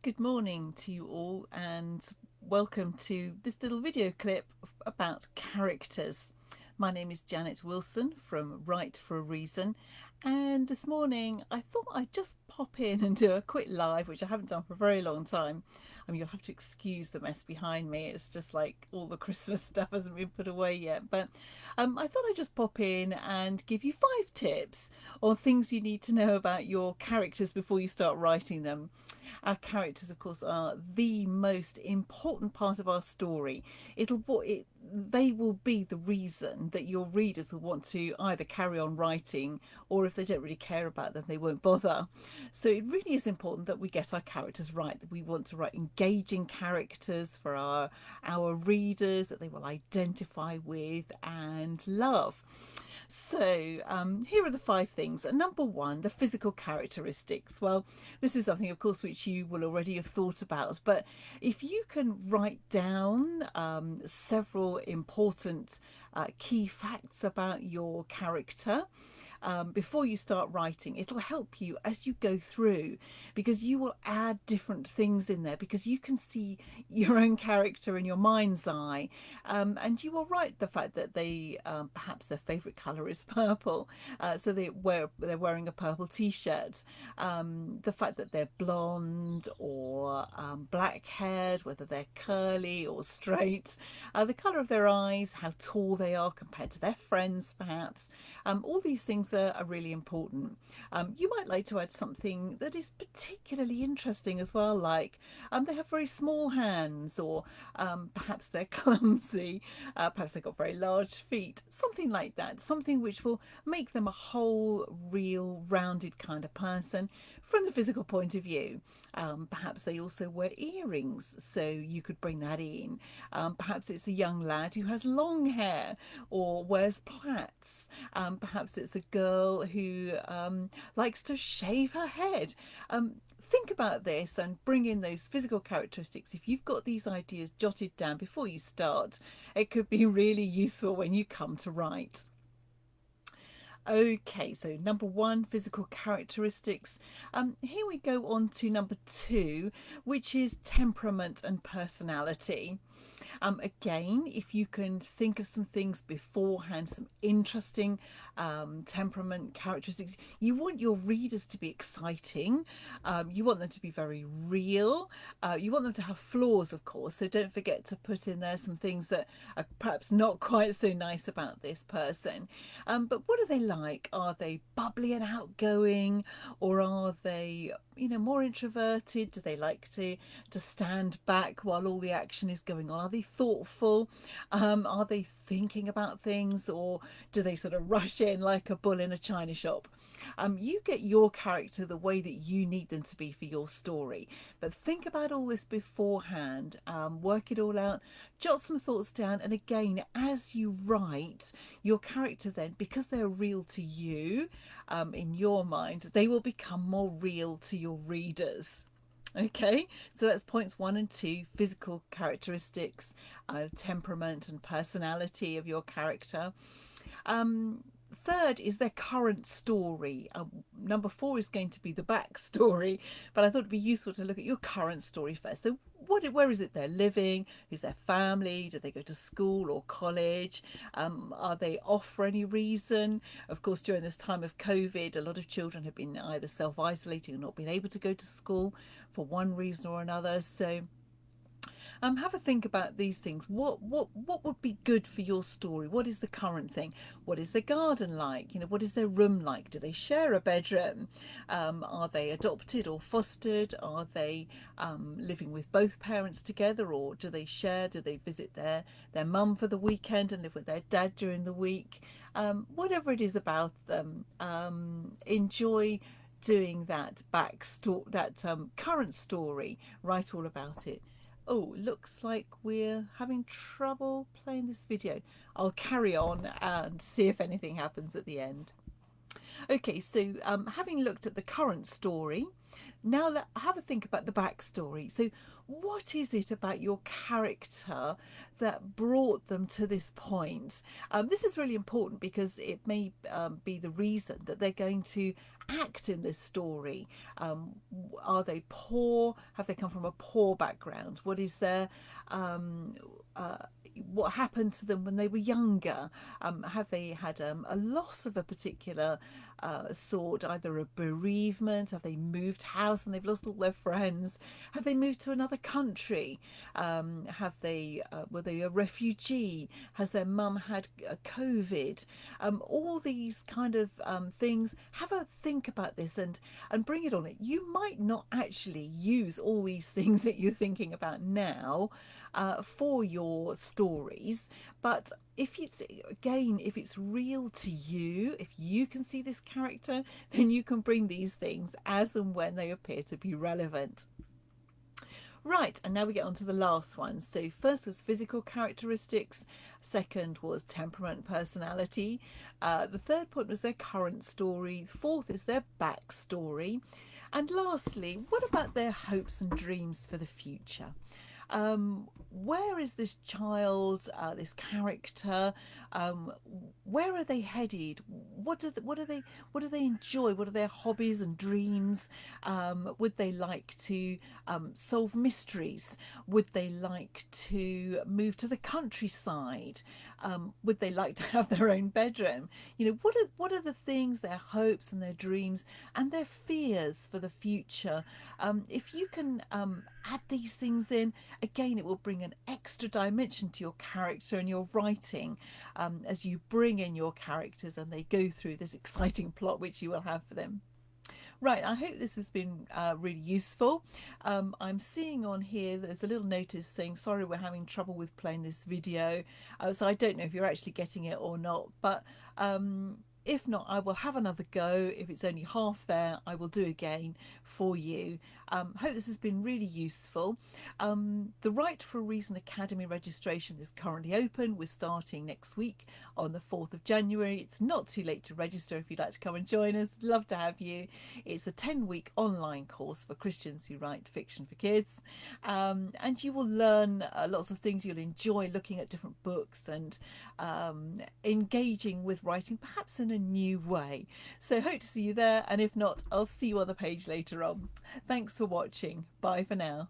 Good morning to you all, and welcome to this little video clip about characters. My name is Janet Wilson from Write for a Reason, and this morning I thought I'd just pop in and do a quick live, which I haven't done for a very long time. You'll have to excuse the mess behind me. It's just like all the Christmas stuff hasn't been put away yet. But I thought I'd just pop in and give you 5 tips on things you need to know about your characters before you start writing them. Our characters, of course, are the most important part of our story. They will be the reason that your readers will want to either carry on writing, or if they don't really care about them, they won't bother. So it really is important that we get our characters right, that we want to write engaging characters for our readers that they will identify with and love. So here are the 5 things. Number 1, the physical characteristics. Well, this is something, of course, which you will already have thought about, but if you can write down several important key facts about your character before you start writing, it'll help you as you go through, because you will add different things in there, because you can see your own character in your mind's eye, and you will write the fact that they perhaps their favorite color is purple, so they're wearing a purple t-shirt, the fact that they're blonde or black haired, whether they're curly or straight, the color of their eyes, how tall they are compared to their friends perhaps. All these things are really important. You might like to add something that is particularly interesting as well, like they have very small hands, or perhaps they're clumsy, perhaps they've got very large feet, something like that, something which will make them a whole, real, rounded kind of person from the physical point of view. Perhaps they also wear earrings, so you could bring that in. Perhaps it's a young lad who has long hair or wears plaits. Perhaps it's a girl who likes to shave her head. Think about this and bring in those physical characteristics. If you've got these ideas jotted down before you start, it could be really useful when you come to write. Okay, so number 1, physical characteristics. Here we go on to number 2, which is temperament and personality. Again, if you can think of some things beforehand, some interesting temperament characteristics. You want your readers to be exciting. You want them to be very real. You want them to have flaws, of course, so don't forget to put in there some things that are perhaps not quite so nice about this person. But what are they like? Are they bubbly and outgoing, or are they more introverted? Do they like to stand back while all the action is going on? Are they thoughtful? Are they thinking about things, or do they sort of rush in like a bull in a china shop? You get your character the way that you need them to be for your story, but think about all this beforehand, work it all out, jot some thoughts down, and again, as you write your character, then, because they're real to you, in your mind, they will become more real to your readers. Okay, so that's points 1 and 2, physical characteristics, temperament and personality of your character. Third is their current story. Number 4 is going to be the backstory, but I thought it'd be useful to look at your current story first. So where is it they're living? Who's their family? Do they go to school or college? Are they off for any reason? Of course, during this time of COVID, a lot of children have been either self-isolating or not been able to go to school for one reason or another. So have a think about these things. What would be good for your story? What is the current thing? What is their garden like? What is their room like? Do they share a bedroom? Are they adopted or fostered? Are they living with both parents together, or do they share? Do they visit their mum for the weekend and live with their dad during the week? Whatever it is about them, enjoy doing that current story. Write all about it. Oh, looks like we're having trouble playing this video. I'll carry on and see if anything happens at the end. Okay, so having looked at the current story, Now have a think about the backstory. So, what is it about your character that brought them to this point? This is really important because it may be the reason that they're going to act in this story. Are they poor? Have they come from a poor background? What is their uh, what happened to them when they were younger? Have they had a loss of a particular sort, either a bereavement? Have they moved house and they've lost all their friends? Have they moved to another country? Have they were they a refugee? Has their mum had COVID? All these kind of things. Have a think about this and bring it on it. You might not actually use all these things that you're thinking about now for your stories, but if it's real to you, if you can see this character, then you can bring these things as and when they appear to be relevant. Right, and now we get on to the last one. So first was physical characteristics, second was temperament personality, the third point was their current story, fourth is their backstory, and lastly, what about their hopes and dreams for the future? Where is this child, this character? Where are they headed? What do they enjoy? What are their hobbies and dreams? Would they like to solve mysteries? Would they like to move to the countryside? Would they like to have their own bedroom? What are the things, their hopes and their dreams and their fears for the future? If you can add these things in, again, it will bring an extra dimension to your character and your writing as you bring in your characters and they go through this exciting plot which you will have for them. Right, I hope this has been really useful. I'm seeing on here there's a little notice saying, sorry, we're having trouble with playing this video. So I don't know if you're actually getting it or not, but if not, I will have another go. If it's only half there, I will do again for you. Hope this has been really useful. The Right for a Reason Academy registration is currently open. We're starting next week on the 4th of January. It's not too late to register if you'd like to come and join us. Love to have you. It's a 10-week online course for Christians who write fiction for kids. And you will learn lots of things. You'll enjoy looking at different books and engaging with writing, perhaps in a new way. So hope to see you there. And if not, I'll see you on the page later on. Thanks for watching. Bye for now.